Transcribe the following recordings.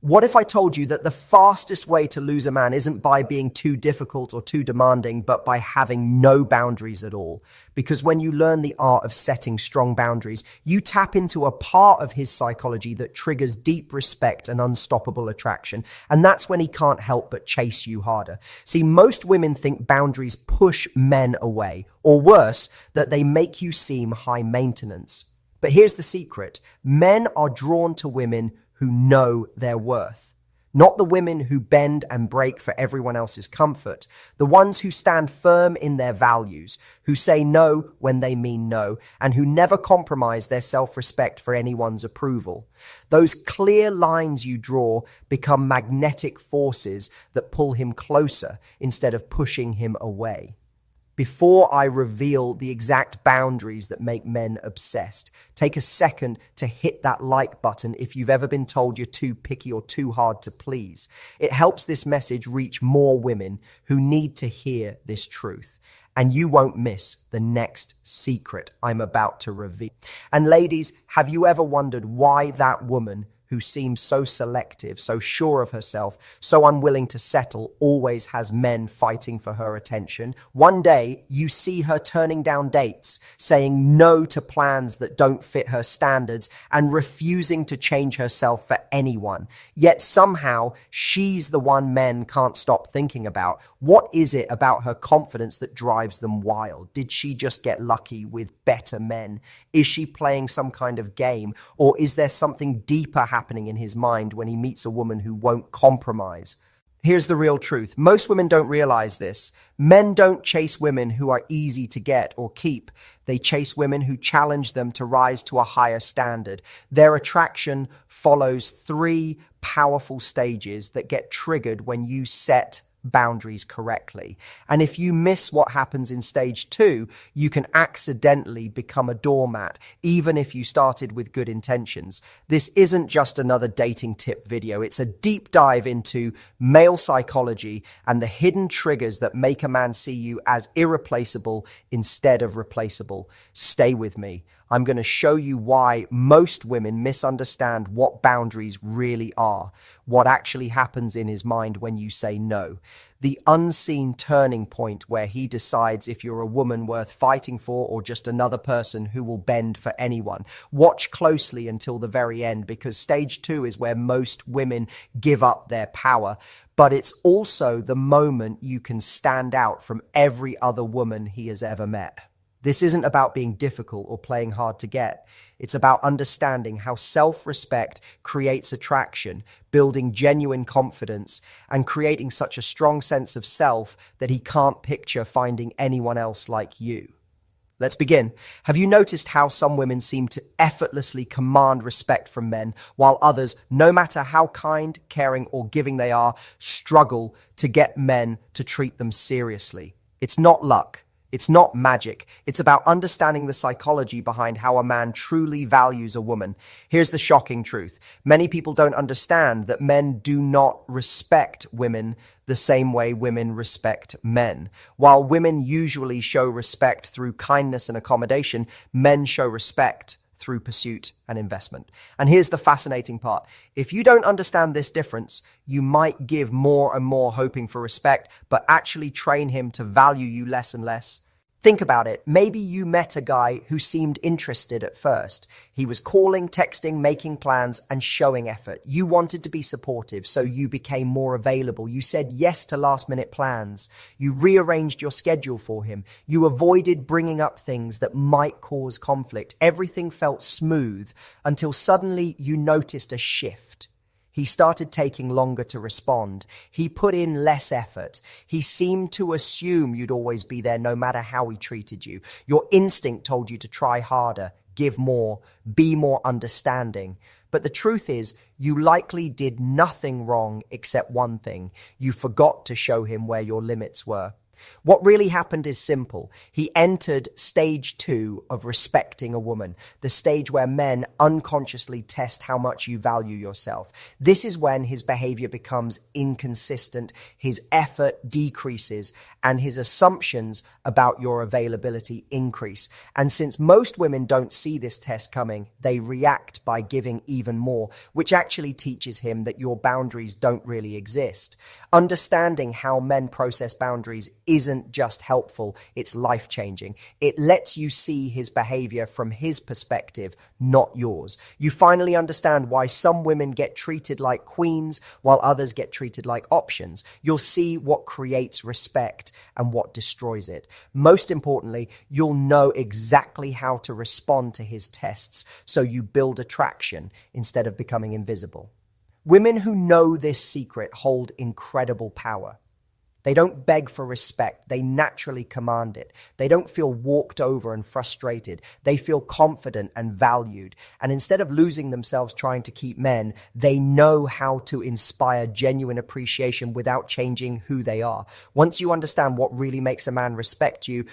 What if I told you that the fastest way to lose a man isn't by being too difficult or too demanding, but by having no boundaries at all? Because when you learn the art of setting strong boundaries, you tap into a part of his psychology that triggers deep respect and unstoppable attraction. And that's when he can't help but chase you harder. See, most women think boundaries push men away, or worse, that they make you seem high maintenance. But here's the secret. Men are drawn to women who know their worth. Not the women who bend and break for everyone else's comfort. The ones who stand firm in their values, who say no when they mean no, and who never compromise their self-respect for anyone's approval. Those clear lines you draw become magnetic forces that pull him closer instead of pushing him away. Before I reveal the exact boundaries that make men obsessed, take a second to hit that like button if you've ever been told you're too picky or too hard to please. It helps this message reach more women who need to hear this truth. And you won't miss the next secret I'm about to reveal. And ladies, have you ever wondered why that woman who seems so selective, so sure of herself, so unwilling to settle, always has men fighting for her attention? One day, you see her turning down dates, saying no to plans that don't fit her standards, and refusing to change herself for anyone. Yet somehow, she's the one men can't stop thinking about. What is it about her confidence that drives them wild? Did she just get lucky with better men? Is she playing some kind of game? Or is there something deeper happening in his mind when he meets a woman who won't compromise? Here's the real truth. Most women don't realize this. Men don't chase women who are easy to get or keep. They chase women who challenge them to rise to a higher standard. Their attraction follows 3 powerful stages that get triggered when you set boundaries correctly. And if you miss what happens in stage 2, you can accidentally become a doormat, even if you started with good intentions. This isn't just another dating tip video. It's a deep dive into male psychology and the hidden triggers that make a man see you as irreplaceable instead of replaceable. Stay with me. I'm going to show you why most women misunderstand what boundaries really are, what actually happens in his mind when you say no, the unseen turning point where he decides if you're a woman worth fighting for or just another person who will bend for anyone. Watch closely until the very end, because stage 2 is where most women give up their power, but it's also the moment you can stand out from every other woman he has ever met. This isn't about being difficult or playing hard to get. It's about understanding how self-respect creates attraction, building genuine confidence, and creating such a strong sense of self that he can't picture finding anyone else like you. Let's begin. Have you noticed how some women seem to effortlessly command respect from men, while others, no matter how kind, caring, or giving they are, struggle to get men to treat them seriously? It's not luck. It's not magic. It's about understanding the psychology behind how a man truly values a woman. Here's the shocking truth. Many people don't understand that men do not respect women the same way women respect men. While women usually show respect through kindness and accommodation, men show respect through pursuit and investment. And here's the fascinating part. If you don't understand this difference, you might give more and more hoping for respect, but actually train him to value you less and less. Think about it. Maybe you met a guy who seemed interested at first. He was calling, texting, making plans, and showing effort. You wanted to be supportive, so you became more available. You said yes to last-minute plans. You rearranged your schedule for him. You avoided bringing up things that might cause conflict. Everything felt smooth until suddenly you noticed a shift. He started taking longer to respond. He put in less effort. He seemed to assume you'd always be there no matter how he treated you. Your instinct told you to try harder, give more, be more understanding. But the truth is, you likely did nothing wrong except one thing. You forgot to show him where your limits were. What really happened is simple. He entered stage 2 of respecting a woman, the stage where men unconsciously test how much you value yourself. This is when his behavior becomes inconsistent, his effort decreases, and his assumptions about your availability increase. And since most women don't see this test coming, they react by giving even more, which actually teaches him that your boundaries don't really exist. Understanding how men process boundaries isn't just helpful, it's life-changing. It lets you see his behavior from his perspective, not yours. You finally understand why some women get treated like queens while others get treated like options. You'll see what creates respect and what destroys it. Most importantly, you'll know exactly how to respond to his tests so you build attraction instead of becoming invisible. Women who know this secret hold incredible power. They don't beg for respect. They naturally command it. They don't feel walked over and frustrated. They feel confident and valued. And instead of losing themselves trying to keep men, they know how to inspire genuine appreciation without changing who they are. Once you understand what really makes a man respect you,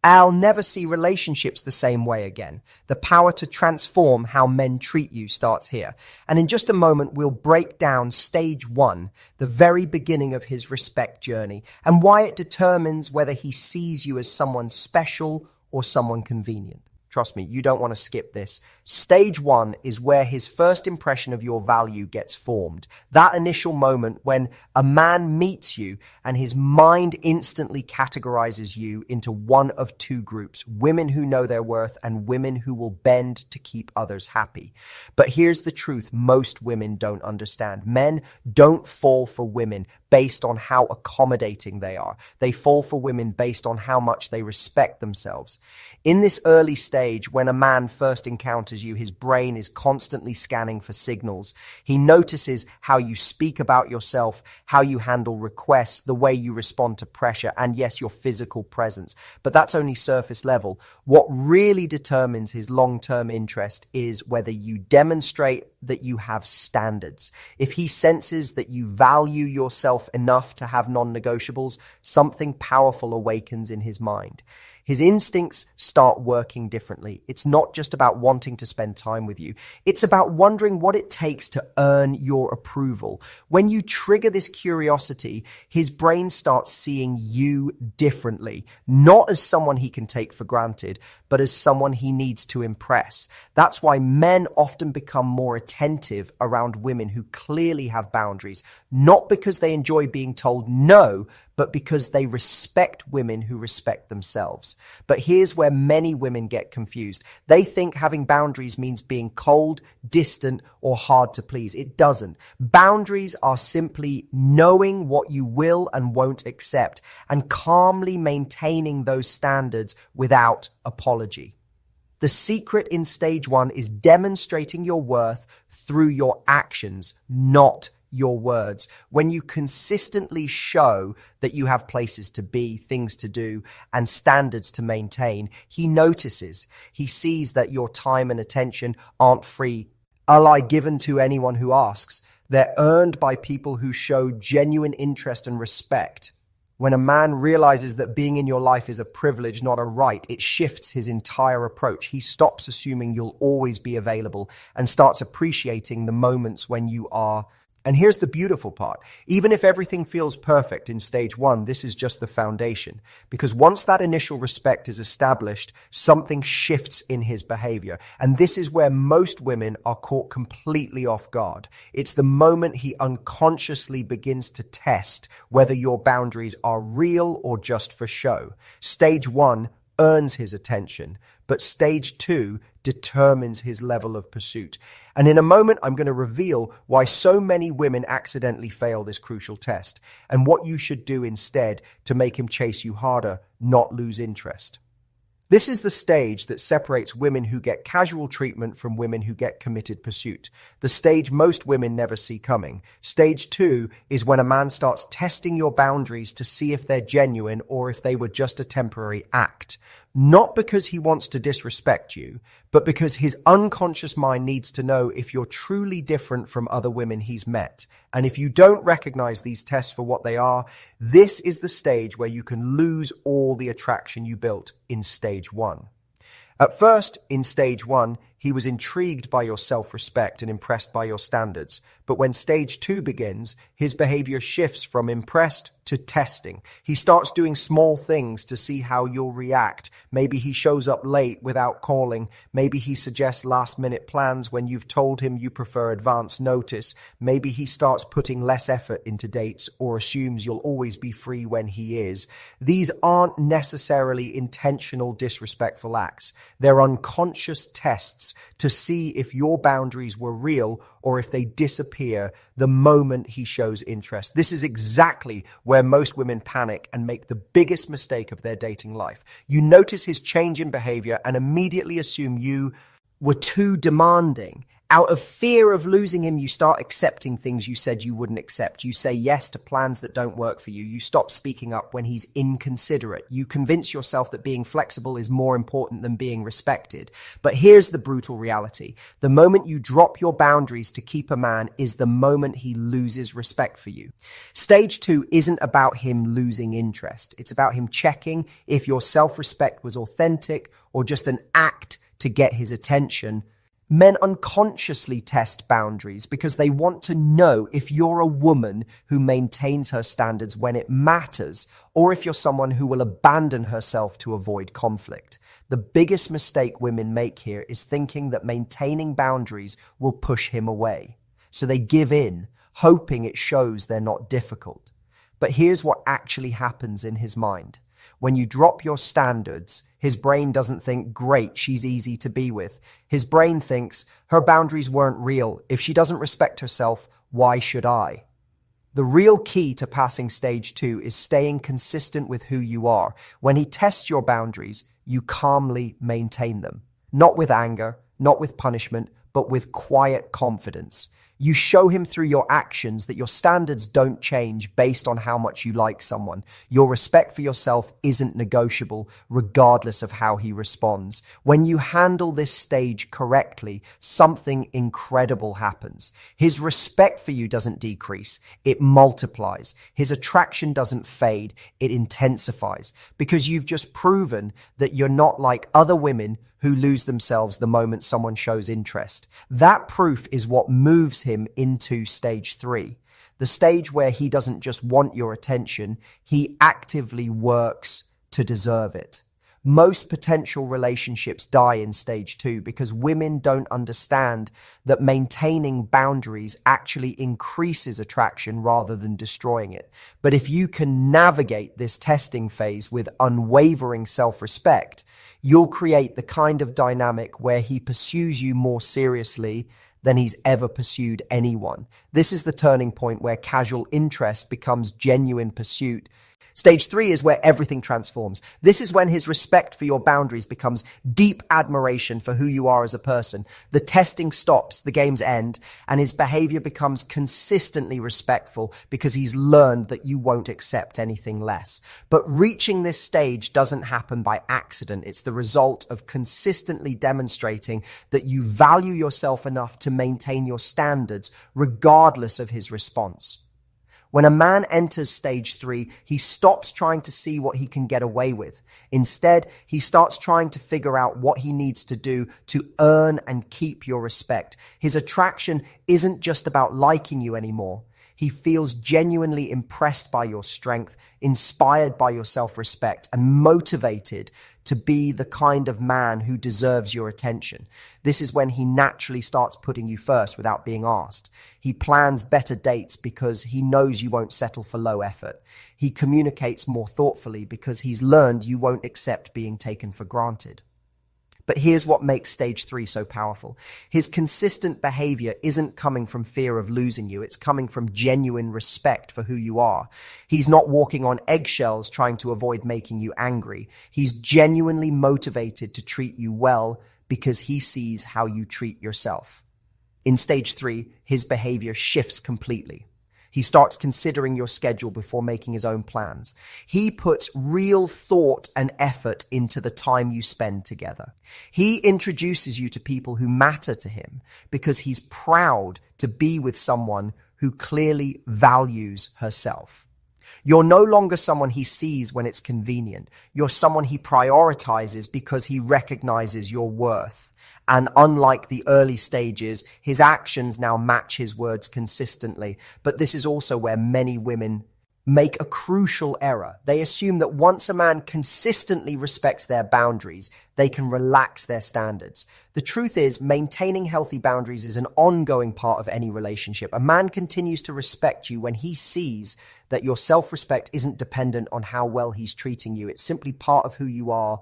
I'll never see relationships the same way again. The power to transform how men treat you starts here. And in just a moment, we'll break down stage 1, the very beginning of his respect journey, and why it determines whether he sees you as someone special or someone convenient. Trust me, you don't want to skip this. Stage 1 is where his first impression of your value gets formed. That initial moment when a man meets you and his mind instantly categorizes you into one of two groups, women who know their worth and women who will bend to keep others happy. But here's the truth most women don't understand. Men don't fall for women based on how accommodating they are. They fall for women based on how much they respect themselves. In this early stage, when a man first encounters you, his brain is constantly scanning for signals. He notices how you speak about yourself, how you handle requests, the way you respond to pressure, and yes, your physical presence. But that's only surface level. What really determines his long-term interest is whether you demonstrate that you have standards. If he senses that you value yourself enough to have non-negotiables, something powerful awakens in his mind. His instincts start working differently. It's not just about wanting to spend time with you. It's about wondering what it takes to earn your approval. When you trigger this curiosity, his brain starts seeing you differently, not as someone he can take for granted, but as someone he needs to impress. That's why men often become more attentive around women who clearly have boundaries, not because they enjoy being told no, but because they respect women who respect themselves. But here's where many women get confused. They think having boundaries means being cold, distant, or hard to please. It doesn't. Boundaries are simply knowing what you will and won't accept and calmly maintaining those standards without apology. The secret in stage 1 is demonstrating your worth through your actions, not your words. When you consistently show that you have places to be, things to do, and standards to maintain, he notices. He sees that your time and attention aren't free, are given to anyone who asks. They're earned by people who show genuine interest and respect. When a man realizes that being in your life is a privilege, not a right, it shifts his entire approach. He stops assuming you'll always be available and starts appreciating the moments when you are. And here's the beautiful part. Even if everything feels perfect in stage 1, this is just the foundation. Because once that initial respect is established, something shifts in his behavior. And this is where most women are caught completely off guard. It's the moment he unconsciously begins to test whether your boundaries are real or just for show. Stage 1 earns his attention, but stage 2 determines his level of pursuit. And in a moment, I'm going to reveal why so many women accidentally fail this crucial test and what you should do instead to make him chase you harder, not lose interest. This is the stage that separates women who get casual treatment from women who get committed pursuit. The stage most women never see coming. Stage 2 is when a man starts testing your boundaries to see if they're genuine or if they were just a temporary act. not because he wants to disrespect you, but because his unconscious mind needs to know if you're truly different from other women he's met. And if you don't recognize these tests for what they are, this is the stage where you can lose all the attraction you built in stage 1. At first, in stage 1, he was intrigued by your self-respect and impressed by your standards. But when stage 2 begins, his behavior shifts from impressed to testing. He starts doing small things to see how you'll react. Maybe he shows up late without calling. Maybe he suggests last-minute plans when you've told him you prefer advance notice. Maybe he starts putting less effort into dates or assumes you'll always be free when he is. These aren't necessarily intentional disrespectful acts. They're unconscious tests to see if your boundaries were real or if they disappear the moment he shows interest. This is exactly where most women panic and make the biggest mistake of their dating life. You notice his change in behavior and immediately assume you were too demanding. Out of fear of losing him, you start accepting things you said you wouldn't accept. You say yes to plans that don't work for you. You stop speaking up when he's inconsiderate. You convince yourself that being flexible is more important than being respected. But here's the brutal reality. The moment you drop your boundaries to keep a man is the moment he loses respect for you. Stage 2 isn't about him losing interest. It's about him checking if your self-respect was authentic or just an act to get his attention. Men unconsciously test boundaries because they want to know if you're a woman who maintains her standards when it matters, or if you're someone who will abandon herself to avoid conflict. The biggest mistake women make here is thinking that maintaining boundaries will push him away. So they give in, hoping it shows they're not difficult. But here's what actually happens in his mind. When you drop your standards, his brain doesn't think, great, she's easy to be with. His brain thinks, her boundaries weren't real. If she doesn't respect herself, why should I? The real key to passing stage 2 is staying consistent with who you are. When he tests your boundaries, you calmly maintain them. Not with anger, not with punishment, but with quiet confidence. You show him through your actions that your standards don't change based on how much you like someone. Your respect for yourself isn't negotiable, regardless of how he responds. When you handle this stage correctly, something incredible happens. His respect for you doesn't decrease, it multiplies. His attraction doesn't fade, it intensifies. Because you've just proven that you're not like other women who lose themselves the moment someone shows interest. That proof is what moves him into stage 3, the stage where he doesn't just want your attention, he actively works to deserve it. Most potential relationships die in stage 2 because women don't understand that maintaining boundaries actually increases attraction rather than destroying it. But if you can navigate this testing phase with unwavering self-respect, you'll create the kind of dynamic where he pursues you more seriously than he's ever pursued anyone. This is the turning point where casual interest becomes genuine pursuit. Stage 3 is where everything transforms. This is when his respect for your boundaries becomes deep admiration for who you are as a person. The testing stops, the games end, and his behavior becomes consistently respectful because he's learned that you won't accept anything less. But reaching this stage doesn't happen by accident. It's the result of consistently demonstrating that you value yourself enough to maintain your standards regardless of his response. When a man enters stage 3, he stops trying to see what he can get away with. Instead, he starts trying to figure out what he needs to do to earn and keep your respect. His attraction isn't just about liking you anymore. He feels genuinely impressed by your strength, inspired by your self-respect, and motivated to be the kind of man who deserves your attention. This is when he naturally starts putting you first without being asked. He plans better dates because he knows you won't settle for low effort. He communicates more thoughtfully because he's learned you won't accept being taken for granted. But here's what makes stage 3 so powerful. His consistent behavior isn't coming from fear of losing you. It's coming from genuine respect for who you are. He's not walking on eggshells trying to avoid making you angry. He's genuinely motivated to treat you well because he sees how you treat yourself. In stage 3, his behavior shifts completely. He starts considering your schedule before making his own plans. He puts real thought and effort into the time you spend together. He introduces you to people who matter to him because he's proud to be with someone who clearly values herself. You're no longer someone he sees when it's convenient. You're someone he prioritizes because he recognizes your worth. And unlike the early stages, his actions now match his words consistently. But this is also where many women make a crucial error. They assume that once a man consistently respects their boundaries, they can relax their standards. The truth is, maintaining healthy boundaries is an ongoing part of any relationship. A man continues to respect you when he sees that your self-respect isn't dependent on how well he's treating you. It's simply part of who you are.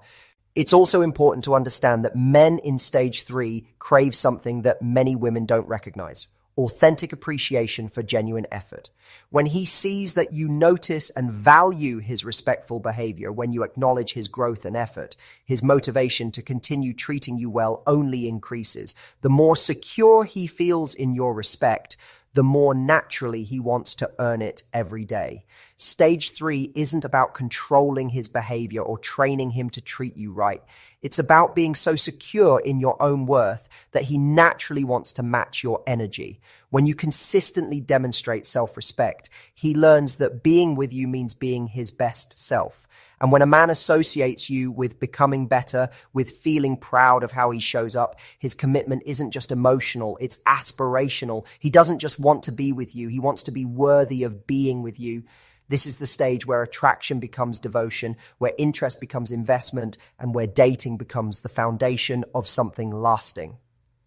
It's also important to understand that men in stage 3 crave something that many women don't recognize: authentic appreciation for genuine effort. When he sees that you notice and value his respectful behavior, when you acknowledge his growth and effort, his motivation to continue treating you well only increases. The more secure he feels in your respect, the more naturally he wants to earn it every day. Stage 3 isn't about controlling his behavior or training him to treat you right. It's about being so secure in your own worth that he naturally wants to match your energy. When you consistently demonstrate self-respect, he learns that being with you means being his best self. And when a man associates you with becoming better, with feeling proud of how he shows up, his commitment isn't just emotional, it's aspirational. He doesn't just want to be with you, he wants to be worthy of being with you. This is the stage where attraction becomes devotion, where interest becomes investment, and where dating becomes the foundation of something lasting.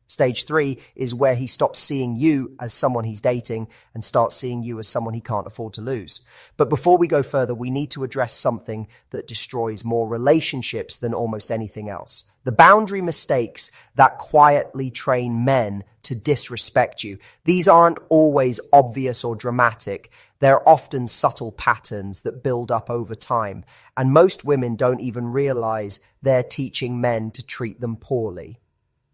Stage 3 is where he stops seeing you as someone he's dating and starts seeing you as someone he can't afford to lose. But before we go further, we need to address something that destroys more relationships than almost anything else: the boundary mistakes that quietly train men to disrespect you. These aren't always obvious or dramatic. They're often subtle patterns that build up over time, and most women don't even realize they're teaching men to treat them poorly.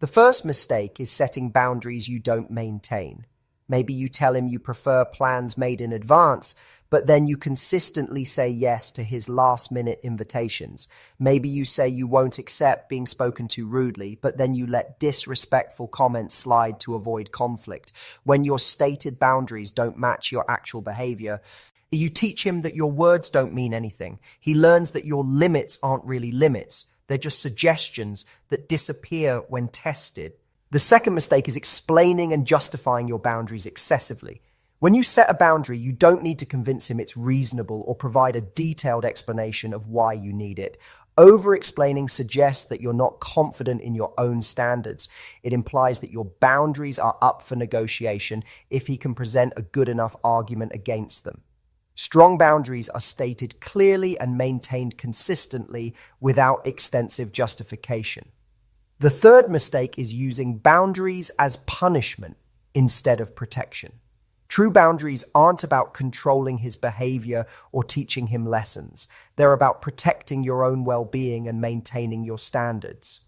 The first mistake is setting boundaries you don't maintain. Maybe you tell him you prefer plans made in advance, but then you consistently say yes to his last-minute invitations. Maybe you say you won't accept being spoken to rudely, but then you let disrespectful comments slide to avoid conflict. When your stated boundaries don't match your actual behavior, you teach him that your words don't mean anything. He learns that your limits aren't really limits. They're just suggestions that disappear when tested. The second mistake is explaining and justifying your boundaries excessively. When you set a boundary, you don't need to convince him it's reasonable or provide a detailed explanation of why you need it. Over-explaining suggests that you're not confident in your own standards. It implies that your boundaries are up for negotiation if he can present a good enough argument against them. Strong boundaries are stated clearly and maintained consistently without extensive justification. The third mistake is using boundaries as punishment instead of protection. True boundaries aren't about controlling his behavior or teaching him lessons. They're about protecting your own well-being and maintaining your standards.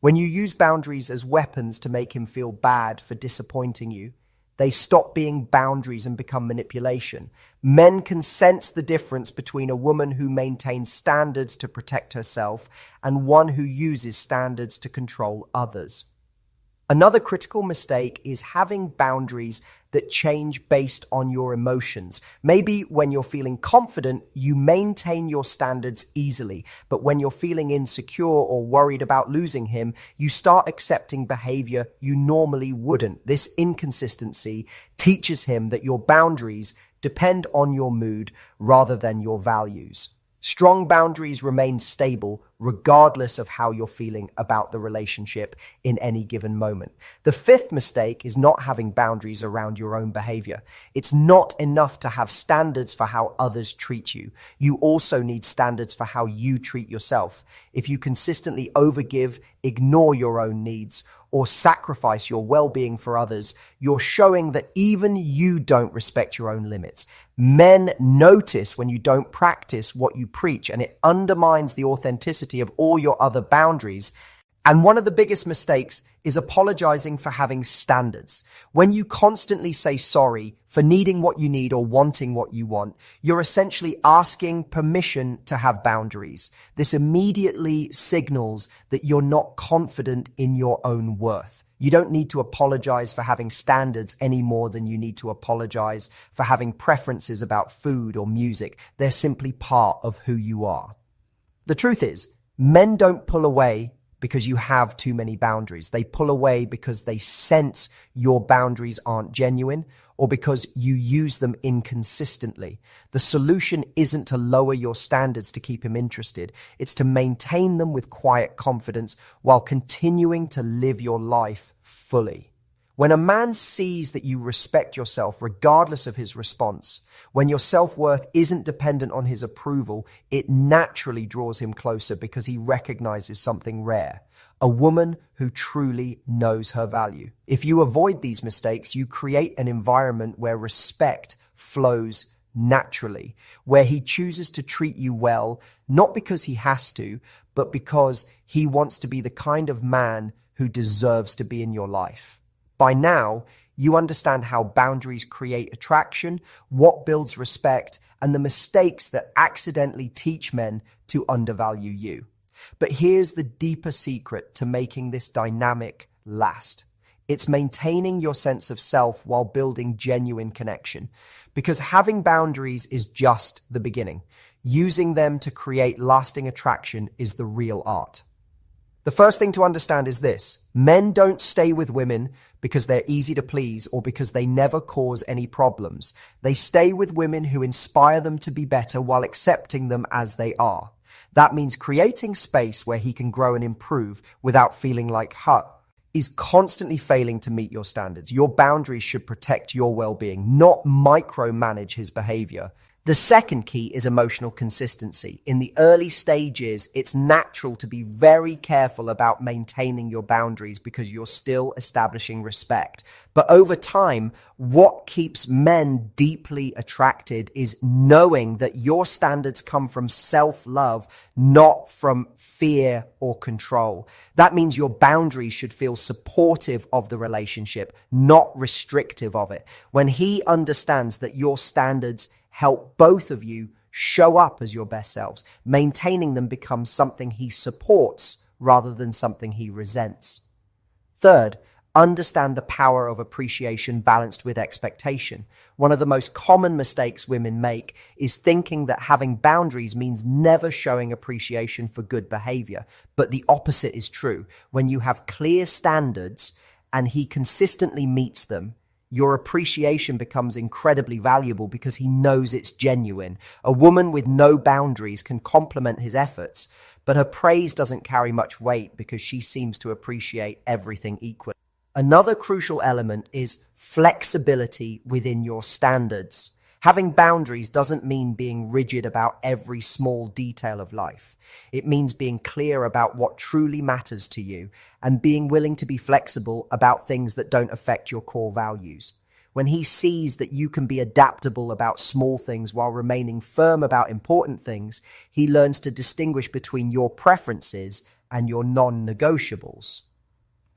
When you use boundaries as weapons to make him feel bad for disappointing you, they stop being boundaries and become manipulation. Men can sense the difference between a woman who maintains standards to protect herself and one who uses standards to control others. Another critical mistake is having boundaries that change based on your emotions. Maybe when you're feeling confident, you maintain your standards easily, but when you're feeling insecure or worried about losing him, you start accepting behavior you normally wouldn't. This inconsistency teaches him that your boundaries depend on your mood rather than your values. Strong boundaries remain stable regardless of how you're feeling about the relationship in any given moment. The fifth mistake is not having boundaries around your own behavior. It's not enough to have standards for how others treat you. You also need standards for how you treat yourself. If you consistently overgive, ignore your own needs, or sacrifice your well-being for others, you're showing that even you don't respect your own limits. Men notice when you don't practice what you preach, and it undermines the authenticity of all your other boundaries. And one of the biggest mistakes is apologizing for having standards. When you constantly say sorry for needing what you need or wanting what you want, you're essentially asking permission to have boundaries. This immediately signals that you're not confident in your own worth. You don't need to apologize for having standards any more than you need to apologize for having preferences about food or music. They're simply part of who you are. The truth is, men don't pull away because you have too many boundaries. They pull away because they sense your boundaries aren't genuine or because you use them inconsistently. The solution isn't to lower your standards to keep him interested. It's to maintain them with quiet confidence while continuing to live your life fully. When a man sees that you respect yourself regardless of his response, when your self-worth isn't dependent on his approval, it naturally draws him closer because he recognizes something rare, a woman who truly knows her value. If you avoid these mistakes, you create an environment where respect flows naturally, where he chooses to treat you well, not because he has to, but because he wants to be the kind of man who deserves to be in your life. By now, you understand how boundaries create attraction, what builds respect, and the mistakes that accidentally teach men to undervalue you. But here's the deeper secret to making this dynamic last. It's maintaining your sense of self while building genuine connection. Because having boundaries is just the beginning. Using them to create lasting attraction is the real art. The first thing to understand is this: men don't stay with women because they're easy to please or because they never cause any problems. They stay with women who inspire them to be better while accepting them as they are. That means creating space where he can grow and improve without feeling like is constantly failing to meet your standards. Your boundaries should protect your well-being, not micromanage his behavior. The second key is emotional consistency. In the early stages, it's natural to be very careful about maintaining your boundaries because you're still establishing respect. But over time, what keeps men deeply attracted is knowing that your standards come from self-love, not from fear or control. That means your boundaries should feel supportive of the relationship, not restrictive of it. When he understands that your standards help both of you show up as your best selves, maintaining them becomes something he supports rather than something he resents. Third, understand the power of appreciation balanced with expectation. One of the most common mistakes women make is thinking that having boundaries means never showing appreciation for good behavior. But the opposite is true. When you have clear standards and he consistently meets them, your appreciation becomes incredibly valuable because he knows it's genuine. A woman with no boundaries can compliment his efforts, but her praise doesn't carry much weight because she seems to appreciate everything equally. Another crucial element is flexibility within your standards. Having boundaries doesn't mean being rigid about every small detail of life. It means being clear about what truly matters to you and being willing to be flexible about things that don't affect your core values. When he sees that you can be adaptable about small things while remaining firm about important things, he learns to distinguish between your preferences and your non-negotiables.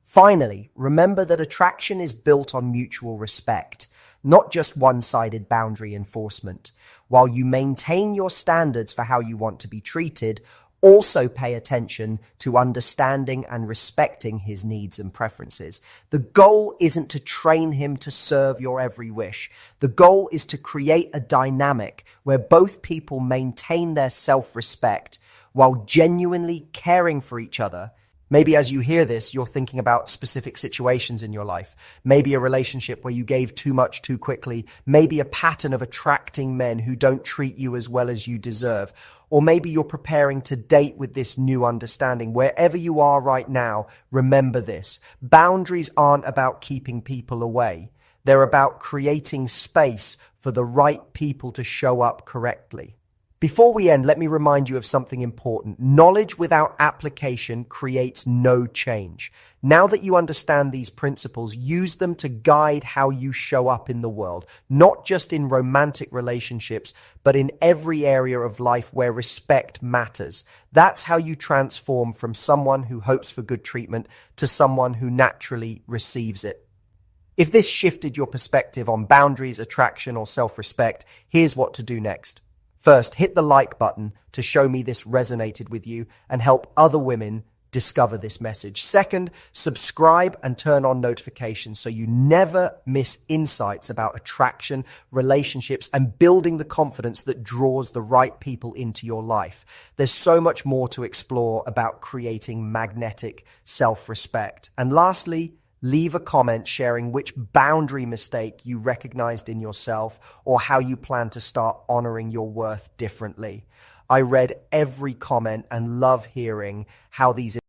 Finally, remember that attraction is built on mutual respect, not just one-sided boundary enforcement. While you maintain your standards for how you want to be treated, also pay attention to understanding and respecting his needs and preferences. The goal isn't to train him to serve your every wish. The goal is to create a dynamic where both people maintain their self-respect while genuinely caring for each other. Maybe as you hear this, you're thinking about specific situations in your life. Maybe a relationship where you gave too much too quickly. Maybe a pattern of attracting men who don't treat you as well as you deserve. Or maybe you're preparing to date with this new understanding. Wherever you are right now, remember this. Boundaries aren't about keeping people away. They're about creating space for the right people to show up correctly. Before we end, let me remind you of something important. Knowledge without application creates no change. Now that you understand these principles, use them to guide how you show up in the world, not just in romantic relationships, but in every area of life where respect matters. That's how you transform from someone who hopes for good treatment to someone who naturally receives it. If this shifted your perspective on boundaries, attraction, or self-respect, here's what to do next. First, hit the like button to show me this resonated with you and help other women discover this message. Second, subscribe and turn on notifications so you never miss insights about attraction, relationships, and building the confidence that draws the right people into your life. There's so much more to explore about creating magnetic self-respect. And lastly, leave a comment sharing which boundary mistake you recognized in yourself or how you plan to start honoring your worth differently. I read every comment and love hearing how these